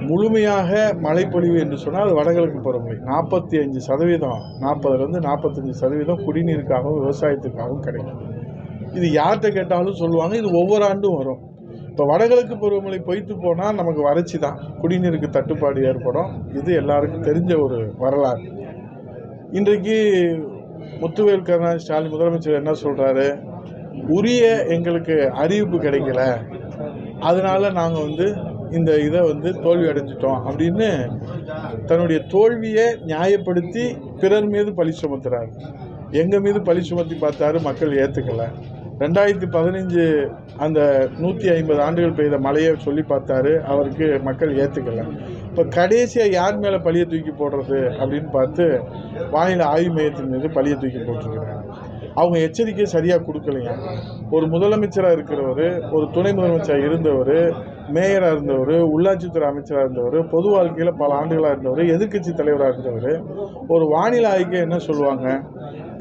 முழுமையாக மழைப்பொழிவு என்று சொன்னால் அது வடகிழக்கு பருவமழை 45%, 40லேருந்து 45% குடிநீருக்காகவும் விவசாயத்துக்காகவும் கிடைக்கும். இது யார்கிட்ட கேட்டாலும் சொல்லுவாங்க, இது ஒவ்வொரு ஆண்டும் வரும். இப்போ வடகிழக்கு பருவமழை பொய்த்து போனால் நமக்கு வறட்சி தான், குடிநீருக்கு தட்டுப்பாடு ஏற்படும். இது எல்லாருக்கும் தெரிஞ்ச ஒரு வரலாறு. இன்றைக்கு முத்துவேல் கருணாநிதி ஸ்டாலின் முதலமைச்சர் என்ன சொல்கிறாரு, உரிய எங்களுக்கு அறிவிப்பு கிடைக்கல, அதனால நாங்கள் இந்த இதை தோல்வி அடைஞ்சிட்டோம் அப்படின்னு தன்னுடைய தோல்வியை நியாயப்படுத்தி பிறர் மீது பழி சுமத்துறாரு. எங்கள் மீது பழி சுமத்தி பார்த்தாரு, மக்கள் ஏற்றுக்கலை. 2015 அந்த 150 ஆண்டுகள் பெய்த மழையை சொல்லி பார்த்தாரு, அவருக்கு மக்கள் ஏற்றுக்கலை. இப்போ கடைசியாக யார் மேலே பழியை தூக்கி போடுறது அப்படின்னு பார்த்து வானிலை ஆய்வு மையத்தின் மீது பழியை தூக்கி போட்டிருக்கிறாங்க. அவங்க எச்சரிக்கை சரியாக கொடுக்கலையா. ஒரு முதலமைச்சராக இருக்கிறவர், ஒரு துணை முதலமைச்சராக இருந்தவர், மேயராக இருந்தவர், உள்ளாட்சித்துறை அமைச்சராக இருந்தவர், பொது வாழ்க்கையில் பல ஆண்டுகளாக இருந்தவர், எதிர்க்கட்சி தலைவராக இருந்தவர், ஒரு வானிலை ஆய்வுக்கு என்ன சொல்லுவாங்க,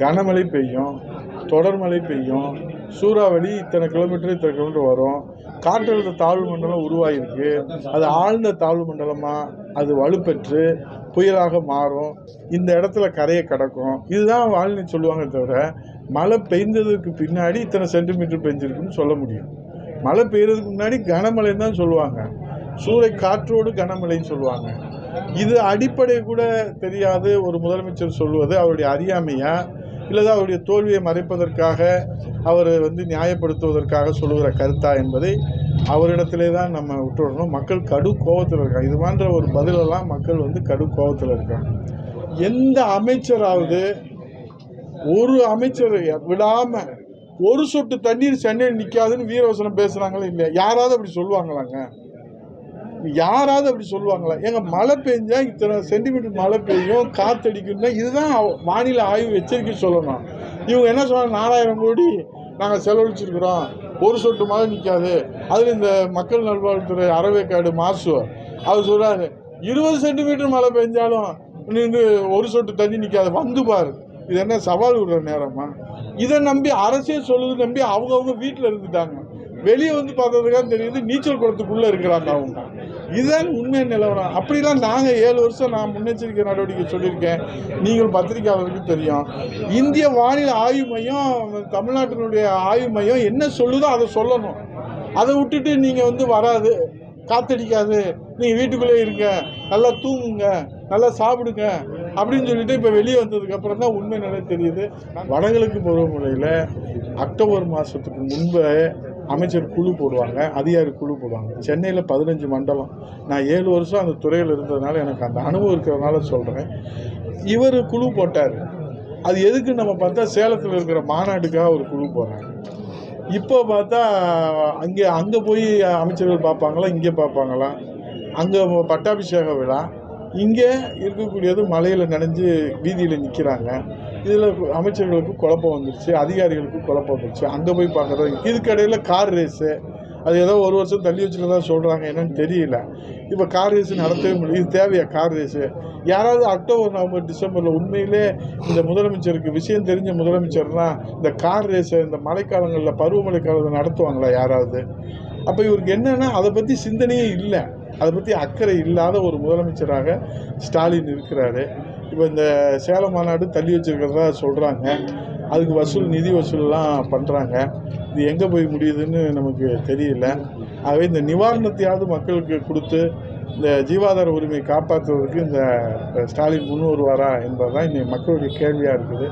கனமழை பெய்யும், தொடர் மழை பெய்யும், சூறாவளி இத்தனை கிலோமீட்டர் வரும், காற்றழுத்த தாழ்வு மண்டலம் உருவாகிருக்கு, அது ஆழ்ந்த தாழ்வு மண்டலமாக அது வலுப்பெற்று புயலாக மாறும், இந்த இடத்துல கரையை கடக்கும், இதுதான் வானிலை சொல்லுவாங்க. தவிர மழை பெய்ந்ததுக்கு பின்னாடி இத்தனை சென்டிமீட்டர் பெஞ்சிருக்குன்னு சொல்ல முடியும். மழை பெய்யறதுக்கு முன்னாடி கனமழைன்னு தான் சொல்லுவாங்க, சூறை காற்றோடு கனமழைன்னு சொல்லுவாங்க. இது அடிப்படை கூட தெரியாது ஒரு முதலமைச்சர் சொல்லுவது அவருடைய அறியாமையா, இல்லது அவருடைய தோல்வியை மறைப்பதற்காக அவர் நியாயப்படுத்துவதற்காக சொல்லுகிற கருத்தா என்பதை அவரிடத்திலே தான் நம்ம விட்டுவிடணும். மக்கள் கடு கோபத்தில் இருக்காங்க. இது போன்ற ஒரு பதிலெல்லாம் மக்கள் கடு கோபத்தில் இருக்காங்க. எந்த அமைச்சராவது ஒரு அமைச்சர் விடாமல் ஒரு சொட்டு தண்ணீர் சென்னையில் நிற்காதுன்னு வீரவசனம் பேசுகிறாங்களே இல்லையா? யாராவது அப்படி சொல்லுவாங்களாங்க? யாராவது அப்படி சொல்லுவாங்களா? எங்க மழை பெஞ்சா இத்தனை சென்டிமீட்டர் மழை பெய்யும், காத்தடிக்கும்னா இதுதான் வானிலை ஆய்வு எச்சரிக்கை சொல்லணும். இவங்க என்ன சொன்னாங்க, 4000 கோடி நாங்கள் செலவழிச்சிருக்கிறோம், ஒரு சொட்டு மழை நிற்காது. அதில் இந்த மக்கள் நல்வாழ்வுத்துறை அறவேக்காடு மாசு அவர் சொல்கிறாரு, 20 சென்டிமீட்டர் மழை பெஞ்சாலும் ஒரு சொட்டு தண்ணி நிற்காது, பாரு. இது என்ன சவால் விடுற நேரமா? இதை நம்பி அரசே சொல்லுது நம்பி அவங்கவுங்க வீட்டில் இருந்துட்டாங்க. வெளியே பார்த்ததுக்காக தெரியுது நீச்சல் குளத்துக்குள்ளே இருக்கிறாங்க அவங்க. இதுதான் உண்மை நிலவரம். அப்படிலாம் நாங்கள் 7 வருஷம் நான் முன்னெச்சரிக்கை நடவடிக்கை சொல்லியிருக்கேன். நீங்கள் பத்திரிகையாளருக்கு தெரியும். இந்திய வானிலை ஆய்வு மையம், தமிழ்நாட்டினுடைய ஆய்வு மையம் என்ன சொல்லுதோ அதை சொல்லணும். அதை விட்டுட்டு நீங்கள் வராது, காத்தடிக்காது, நீங்கள் வீட்டுக்குள்ளே இருங்க, நல்லா தூங்குங்க, நல்லா சாப்பிடுங்க அப்படின்னு சொல்லிட்டு இப்போ வெளியே வந்ததுக்கப்புறம் தான் உண்மை நிலை தெரியுது. வடகிழக்கு பருவமழையில் அக்டோபர் மாதத்துக்கு முன்பே அமைச்சர் குழு போடுவாங்க, அதிகாரி குழு போடுவாங்க. சென்னையில் 15 மண்டலம். நான் 7 வருஷம் அந்த துறையில் இருந்ததுனால எனக்கு அந்த அனுபவம் இருக்கிறதுனால சொல்கிறேன். இவர் குழு போட்டார். அது எதுக்கு நம்ம பார்த்தா சேலத்தில் இருக்கிற மாநாட்டுக்காக ஒரு குழு போடுறாங்க. இப்போ பார்த்தா அங்கே போய் அமைச்சர்கள் பார்ப்பாங்களா, இங்கே பார்ப்பாங்களா? அங்கே பட்டாபிஷேக விழா, இங்கே இருக்கக்கூடியது மலையில் நனைஞ்சு வீதியில் நிற்கிறாங்க. இதில் அமைச்சர்களுக்கு குழப்பம் வந்துருச்சு, அதிகாரிகளுக்கு குழப்பம் வந்துருச்சு. அங்கே போய் பார்க்குறது. இதுக்கடையில் கார் ரேஸு, அது ஏதோ ஒரு வருஷம் தள்ளி வச்சுட்டு தான் சொல்கிறாங்க, என்னன்னு தெரியல. இப்போ கார் ரேஸு நடத்தவே முடியும். இது தேவையா கார் ரேஸு? யாராவது அக்டோபர், நவம்பர், டிசம்பரில் உண்மையிலே இந்த முதலமைச்சருக்கு விஷயம் தெரிஞ்ச முதலமைச்சர்லாம் இந்த கார் ரேஸை இந்த மழைக்காலங்களில் பருவமழை காலத்தில் நடத்துவாங்களா யாராவது? அப்போ இவருக்கு என்னென்னா அதை பற்றி சிந்தனையே இல்லை, அதை பற்றி அக்கறை இல்லாத ஒரு முதலமைச்சராக ஸ்டாலின் இருக்கிறாரு. இப்போ இந்த சேலம் மாநாடு தள்ளி வச்சுருக்கிறதா சொல்கிறாங்க. அதுக்கு நிதி வசூல்லாம் பண்ணுறாங்க. இது எங்கே போய் முடியுதுன்னு நமக்கு தெரியல. ஆகவே இந்த நிவாரணத்தையாவது மக்களுக்கு கொடுத்து இந்த ஜீவாதார உரிமையை காப்பாற்றுவதற்கு இந்த ஸ்டாலின் முன் வருவாரா என்பதுதான் இன்னைக்கு மக்களுடைய கேள்வியாக இருக்குது.